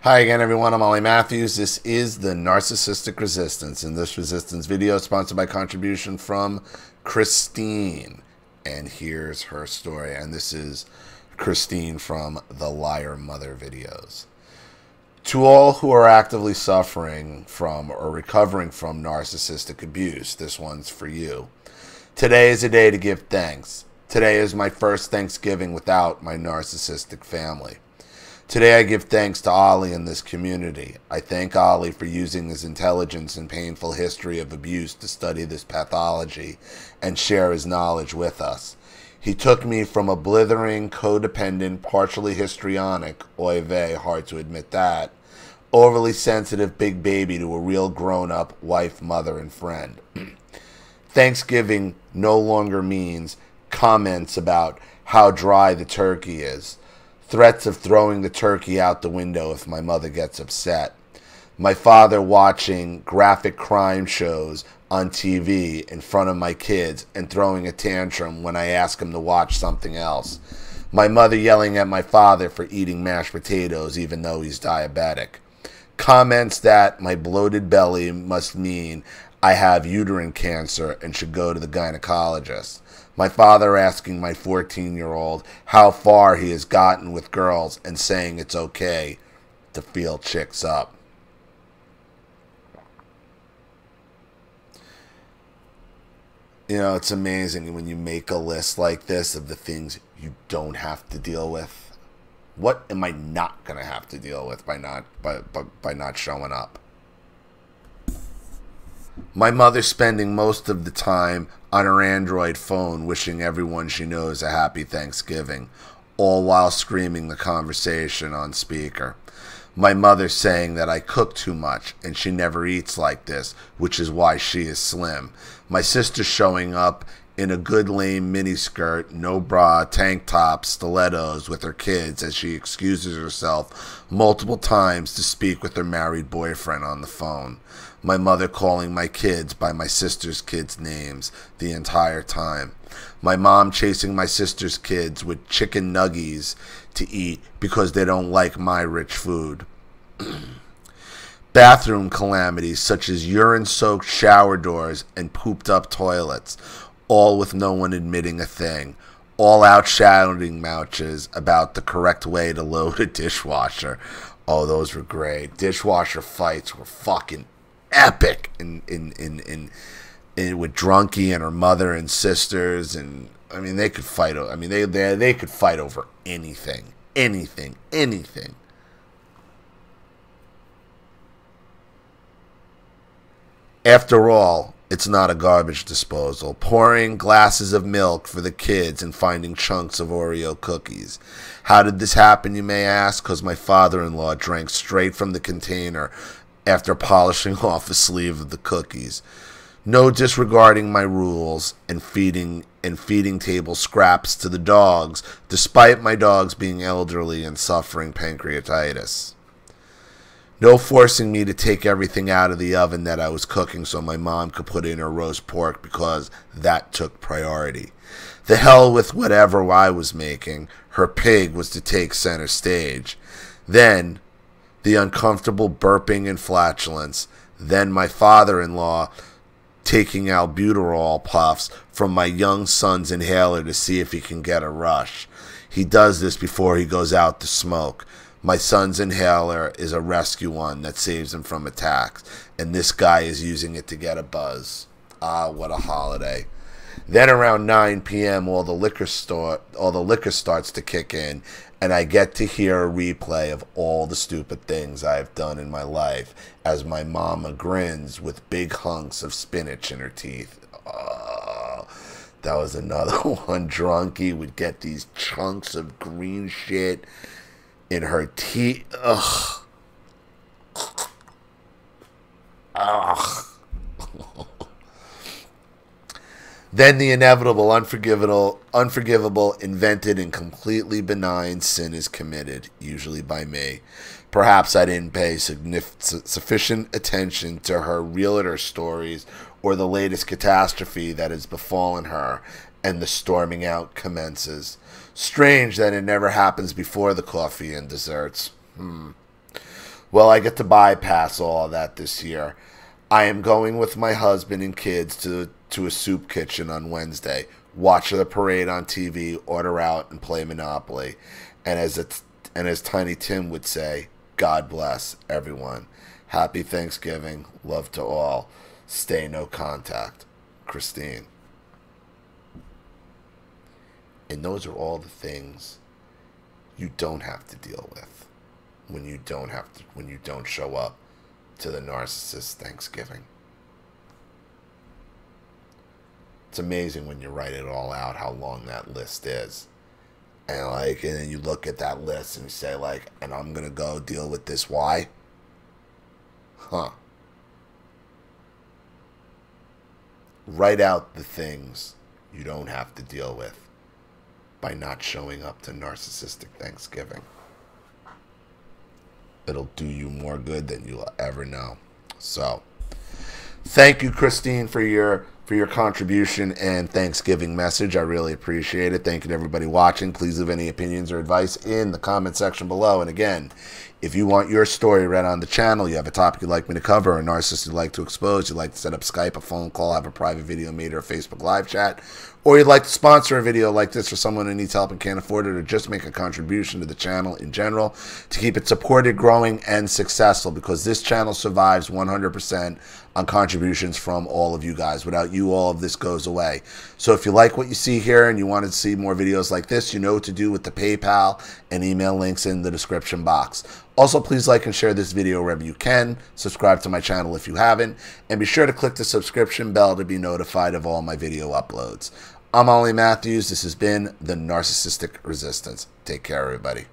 Hi again, everyone. I'm Ollie Matthews. This is the Narcissistic Resistance. In this resistance video, sponsored by contribution from Christine. And here's her story. And this is Christine from the Liar Mother videos. To all who are actively suffering from or recovering from narcissistic abuse, this one's for you. Today is a day to give thanks. Today is my first Thanksgiving without my narcissistic family. Today I give thanks to Ollie and this community. I thank Ollie for using his intelligence and painful history of abuse to study this pathology and share his knowledge with us. He took me from a blithering, codependent, partially histrionic, oy vey, hard to admit that, overly sensitive big baby to a real grown-up wife, mother, and friend. Thanksgiving no longer means comments about how dry the turkey is. Threats of throwing the turkey out the window if my mother gets upset. My father watching graphic crime shows on TV in front of my kids and throwing a tantrum when I ask him to watch something else. My mother yelling at my father for eating mashed potatoes even though he's diabetic. Comments that my bloated belly must mean I have uterine cancer and should go to the gynecologist. My father asking my 14-year-old how far he has gotten with girls and saying it's okay to feel chicks up. You know, it's amazing when you make a list like this of the things you don't have to deal with. What am I not going to have to deal with by not showing up? My mother spending most of the time on her Android phone wishing everyone she knows a happy Thanksgiving, all while screaming the conversation on speaker. My mother saying that I cook too much and she never eats like this, which is why she is slim. My sister showing up in a good lame miniskirt, no bra, tank top, stilettos with her kids as she excuses herself multiple times to speak with her married boyfriend on the phone. My mother calling my kids by my sister's kids' names the entire time. My mom chasing my sister's kids with chicken nuggies to eat because they don't like my rich food. Bathroom calamities such as urine-soaked shower doors and pooped-up toilets, all with no one admitting a thing. All-out shouting matches about the correct way to load a dishwasher. Oh, those were great. Dishwasher fights were fucking epic in with Drunky and her mother and sisters, and I mean they could fight. I mean they could fight over anything. After all, it's not a garbage disposal. Pouring glasses of milk for the kids and finding chunks of Oreo cookies. How did this happen, you may ask? Because my father-in-law drank straight from the container after polishing off a sleeve of the cookies. No disregarding my rules and feeding table scraps to the dogs, despite my dogs being elderly and suffering pancreatitis. No forcing me to take everything out of the oven that I was cooking so my mom could put in her roast pork because that took priority. The hell with whatever I was making. Her pig was to take center stage. Then the uncomfortable burping and flatulence. Then my father-in-law taking albuterol puffs from my young son's inhaler to see if he can get a rush. He does this before he goes out to smoke. My son's inhaler is a rescue one that saves him from attacks, and this guy is using it to get a buzz. Ah, what a holiday. Then around 9 p.m. all the liquor starts to kick in, and I get to hear a replay of all the stupid things I've done in my life as my mama grins with big hunks of spinach in her teeth. Oh, that was another one. Drunky would get these chunks of green shit in her teeth. Ugh. Ugh. Then the inevitable, unforgivable, invented, and completely benign sin is committed, usually by me. Perhaps I didn't pay sufficient attention to her realtor stories or the latest catastrophe that has befallen her, and the storming out commences. Strange that it never happens before the coffee and desserts. Well, I get to bypass all of that this year. I am going with my husband and kids to a soup kitchen on Wednesday, watch the parade on TV, order out, and play Monopoly. And as Tiny Tim would say, God bless everyone. Happy Thanksgiving. Love to all. Stay no contact. Christine. And those are all the things you don't have to deal with when you don't show up to the narcissist Thanksgiving. It's amazing when you write it all out how long that list is. And then you look at that list and you say and I'm gonna go deal with this. Why? Huh. Write out the things you don't have to deal with by not showing up to narcissistic Thanksgiving. It'll do you more good than you'll ever know. So, thank you, Christine, for your contribution and Thanksgiving message. I really appreciate it. Thank you to everybody watching. Please leave any opinions or advice in the comment section below. And again, if you want your story read on the channel, you have a topic you'd like me to cover, a narcissist you'd like to expose, you'd like to set up Skype, a phone call, have a private video made, or a Facebook live chat, or you'd like to sponsor a video like this for someone who needs help and can't afford it, or just make a contribution to the channel in general to keep it supported, growing, and successful, because this channel survives 100% on contributions from all of you guys. Without you, all of this goes away. So if you like what you see here and you want to see more videos like this, you know what to do with the PayPal and email links in the description box. Also, please like and share this video wherever you can. Subscribe to my channel if you haven't. And be sure to click the subscription bell to be notified of all my video uploads. I'm Ollie Matthews. This has been the Narcissistic Resistance. Take care, everybody.